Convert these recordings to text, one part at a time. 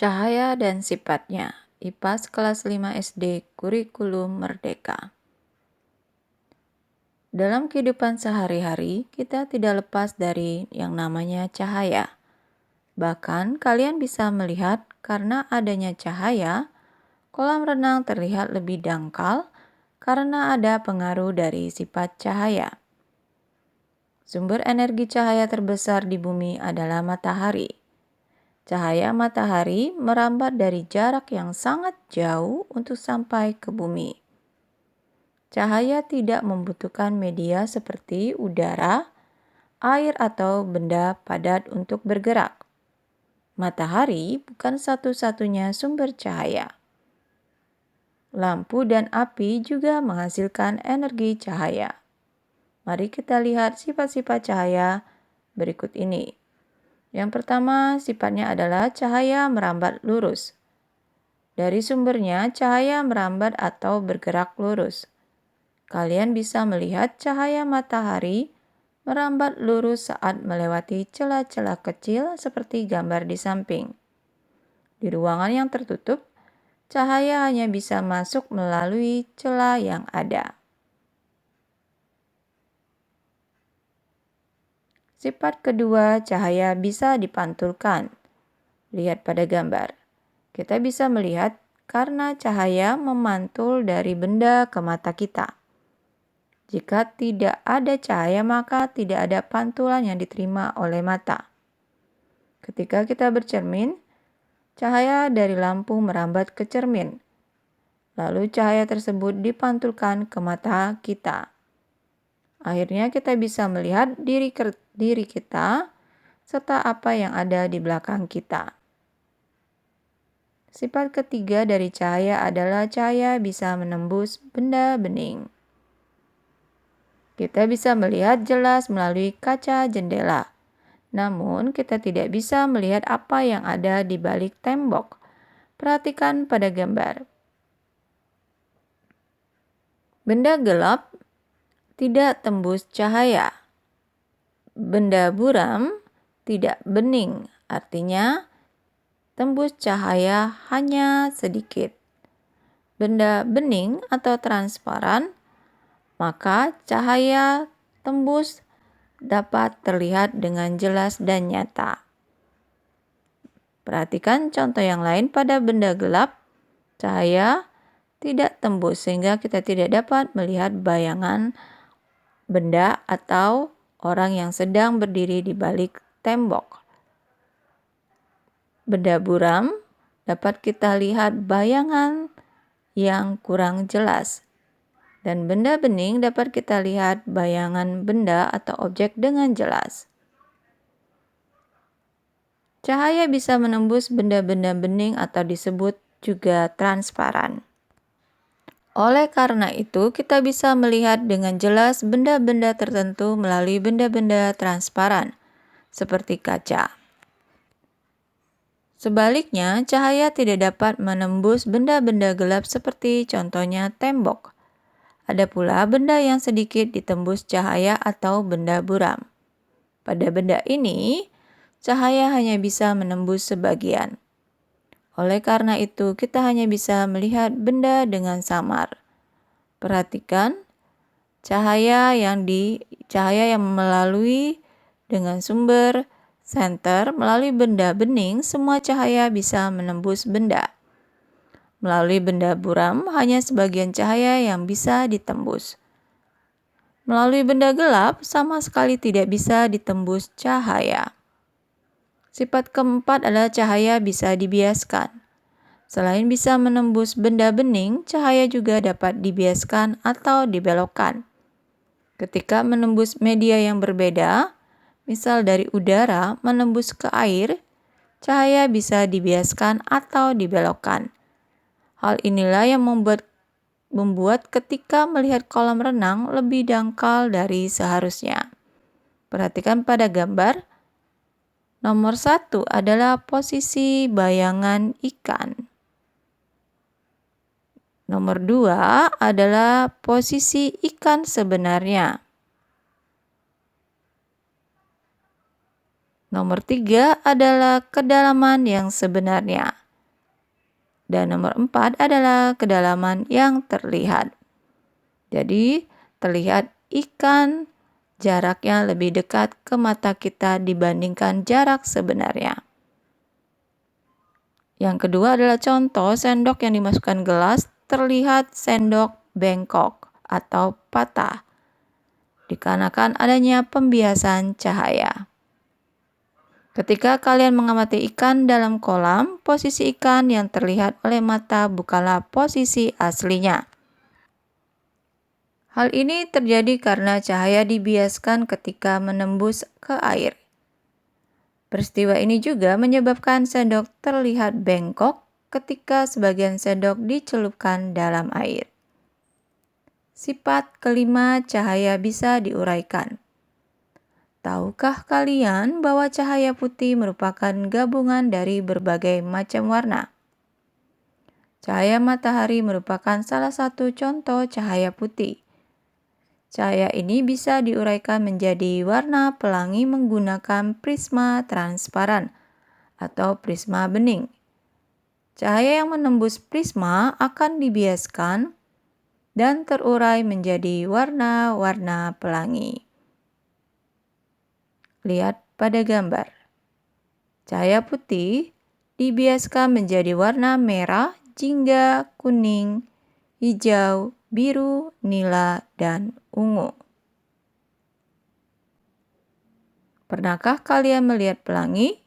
Cahaya dan sifatnya. IPAS kelas 5 SD Kurikulum Merdeka. Dalam kehidupan sehari-hari, kita tidak lepas dari yang namanya cahaya. Bahkan kalian bisa melihat karena adanya cahaya, kolam renang terlihat lebih dangkal karena ada pengaruh dari sifat cahaya. Sumber energi cahaya terbesar di bumi adalah matahari. Cahaya matahari merambat dari jarak yang sangat jauh untuk sampai ke bumi. Cahaya tidak membutuhkan media seperti udara, air, atau benda padat untuk bergerak. Matahari bukan satu-satunya sumber cahaya. Lampu dan api juga menghasilkan energi cahaya. Mari kita lihat sifat-sifat cahaya berikut ini. Yang pertama, sifatnya adalah cahaya merambat lurus. Dari sumbernya, cahaya merambat atau bergerak lurus. Kalian bisa melihat cahaya matahari merambat lurus saat melewati celah-celah kecil seperti gambar di samping. Di ruangan yang tertutup, cahaya hanya bisa masuk melalui celah yang ada. Sifat kedua, cahaya bisa dipantulkan. Lihat pada gambar. Kita bisa melihat karena cahaya memantul dari benda ke mata kita. Jika tidak ada cahaya, maka tidak ada pantulan yang diterima oleh mata. Ketika kita bercermin, cahaya dari lampu merambat ke cermin. Lalu cahaya tersebut dipantulkan ke mata kita. Akhirnya kita bisa melihat diri kita serta apa yang ada di belakang kita. Sifat ketiga dari cahaya adalah cahaya bisa menembus benda bening. Kita bisa melihat jelas melalui kaca jendela. Namun, kita tidak bisa melihat apa yang ada di balik tembok. Perhatikan pada gambar. Benda gelap tidak tembus cahaya. Benda buram tidak bening, artinya tembus cahaya hanya sedikit. Benda bening atau transparan, maka cahaya tembus dapat terlihat dengan jelas dan nyata. Perhatikan contoh yang lain. Pada benda gelap, cahaya tidak tembus sehingga kita tidak dapat melihat bayangan benda atau orang yang sedang berdiri di balik tembok. Benda buram dapat kita lihat bayangan yang kurang jelas. Dan benda bening dapat kita lihat bayangan benda atau objek dengan jelas. Cahaya bisa menembus benda-benda bening atau disebut juga transparan. Oleh karena itu, kita bisa melihat dengan jelas benda-benda tertentu melalui benda-benda transparan, seperti kaca. Sebaliknya, cahaya tidak dapat menembus benda-benda gelap seperti contohnya tembok. Ada pula benda yang sedikit ditembus cahaya atau benda buram. Pada benda ini, cahaya hanya bisa menembus sebagian. Oleh karena itu, kita hanya bisa melihat benda dengan samar. Perhatikan cahaya yang melalui dengan sumber senter melalui benda bening, semua cahaya bisa menembus benda. Melalui benda buram, hanya sebagian cahaya yang bisa ditembus. Melalui benda gelap, sama sekali tidak bisa ditembus cahaya. Sifat keempat adalah cahaya bisa dibiaskan. Selain bisa menembus benda bening, cahaya juga dapat dibiaskan atau dibelokkan. Ketika menembus media yang berbeda, misal dari udara menembus ke air, cahaya bisa dibiaskan atau dibelokkan. Hal inilah yang membuat ketika melihat kolam renang lebih dangkal dari seharusnya. Perhatikan pada gambar. Nomor 1 adalah posisi bayangan ikan. Nomor 2 adalah posisi ikan sebenarnya. Nomor 3 adalah kedalaman yang sebenarnya. Dan nomor 4 adalah kedalaman yang terlihat. Jadi, terlihat ikan jaraknya lebih dekat ke mata kita dibandingkan jarak sebenarnya. Yang kedua adalah contoh sendok yang dimasukkan gelas, terlihat sendok bengkok atau patah, dikarenakan adanya pembiasan cahaya. Ketika kalian mengamati ikan dalam kolam, posisi ikan yang terlihat oleh mata bukanlah posisi aslinya. Hal ini terjadi karena cahaya dibiaskan ketika menembus ke air. Peristiwa ini juga menyebabkan sendok terlihat bengkok ketika sebagian sendok dicelupkan dalam air. Sifat kelima, cahaya bisa diuraikan. Tahukah kalian bahwa cahaya putih merupakan gabungan dari berbagai macam warna? Cahaya matahari merupakan salah satu contoh cahaya putih. Cahaya ini bisa diuraikan menjadi warna pelangi menggunakan prisma transparan atau prisma bening. Cahaya yang menembus prisma akan dibiaskan dan terurai menjadi warna-warna pelangi. Lihat pada gambar. Cahaya putih dibiaskan menjadi warna merah, jingga, kuning, hijau, biru, nila, dan ungu. Pernahkah kalian melihat pelangi?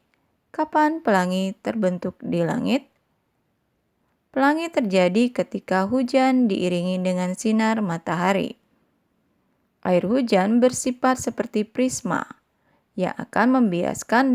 Kapan pelangi terbentuk di langit? Pelangi terjadi ketika hujan diiringi dengan sinar matahari. Air hujan bersifat seperti prisma yang akan membiaskan dan